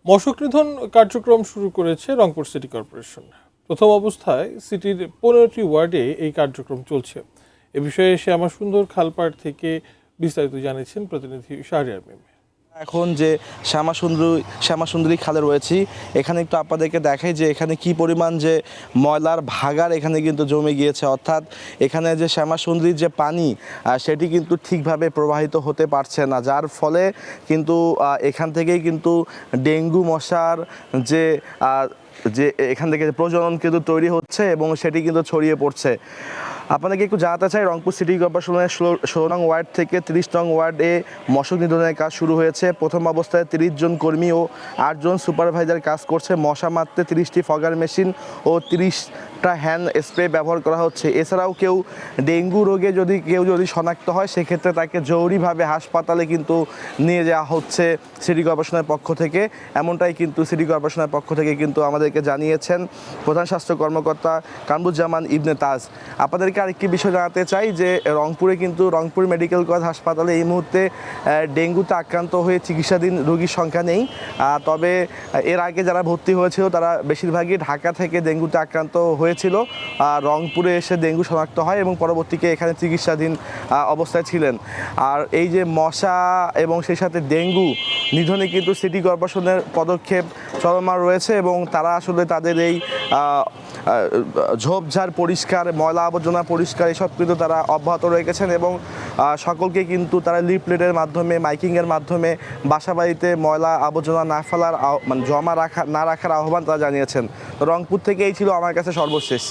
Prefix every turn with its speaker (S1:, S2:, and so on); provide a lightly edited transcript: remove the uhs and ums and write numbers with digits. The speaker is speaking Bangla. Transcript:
S1: মশক নিধন কার্যক্রম শুরু করেছে রংপুর সিটি কর্পোরেশন। প্রথম অবস্থায় সিটির 15টি ওয়ার্ডে এই কার্যক্রম চলছে। এ বিষয়ে শ্যামাসুন্দর খালপাড় থেকে বিস্তারিত জানিয়েছেন প্রতিনিধি শাহরিয়ার মিম।
S2: এখন যে শ্যামাসুন্দরী খালে রয়েছি, এখানে একটু আপনাদেরকে দেখাই যে এখানে কি পরিমাণ যে ময়লার ভাগার এখানে কিন্তু জমে গিয়েছে। অর্থাৎ এখানে যে শ্যামাসুন্দরীর যে পানি সেটি কিন্তু ঠিকভাবে প্রবাহিত হতে পারছে না, যার ফলে কিন্তু এখান থেকেই কিন্তু ডেঙ্গু মশার যে যে এখান থেকে প্রজনন কিন্তু তৈরি হচ্ছে এবং সেটি কিন্তু ছড়িয়ে পড়ছে। আপনাদেরকে একটু জানাতে চাই, রংপুর সিটি কর্পোরেশনের 16 নং ওয়ার্ড থেকে 30 নং ওয়ার্ডে মশক নিধনের কাজ শুরু হয়েছে। প্রথম অবস্থায় 30 জন কর্মী ও 8 জন সুপারভাইজার কাজ করছে। মশা মারতে 30টি ফগার মেশিন ও 30টা হ্যান্ড স্প্রে ব্যবহার করা হচ্ছে। এছাড়াও ডেঙ্গু রোগে কেউ যদি শনাক্ত হয়, সেক্ষেত্রে তাকে জরুরিভাবে হাসপাতালে কিন্তু নিয়ে যাওয়া হচ্ছে সিটি কর্পোরেশনের পক্ষ থেকে। এমনটাই কিন্তু সিটি কর্পোরেশনের পক্ষ থেকে কিন্তু আমাদেরকে জানিয়েছেন প্রধান স্বাস্থ্য কর্মকর্তা কামরুজ্জামান ইবনে তাজ। আপনাদেরকে আরেকটি বিষয় জানাতে চাই যে রংপুরে কিন্তু রংপুর মেডিকেল কলেজ হাসপাতালে এই মুহূর্তে ডেঙ্গুতে আক্রান্ত হয়ে চিকিৎসাধীন রোগীর সংখ্যা নেই। তবে এর আগে যারা ভর্তি হয়েছিল তারা বেশিরভাগই ঢাকা থেকে ডেঙ্গুতে আক্রান্ত হয়েছিল, রংপুরে এসে ডেঙ্গু শনাক্ত হয় এবং পরবর্তীতে এখানে চিকিৎসাধীন অবস্থায় ছিলেন। আর এই যে মশা এবং সেই সাথে ডেঙ্গু নিধনে কিন্তু সিটি কর্পোরেশনের পদক্ষেপ চলমান রয়েছে এবং তারা আসলে তাদের এই ঝোপঝাড় পরিষ্কার, ময়লা আবর্জনা পরিষ্কার এসব কিন্তু তারা অব্যাহত রেখেছেন এবং সকলকে কিন্তু তারা লিফলেটের মাধ্যমে, মাইকিংয়ের মাধ্যমে বাসাবাড়িতে ময়লা আবর্জনা না ফেলার, মানে জমা না রাখার আহ্বান তারা জানিয়েছেন। তো রংপুর থেকে এই ছিল আমার কাছে সর্বশেষ।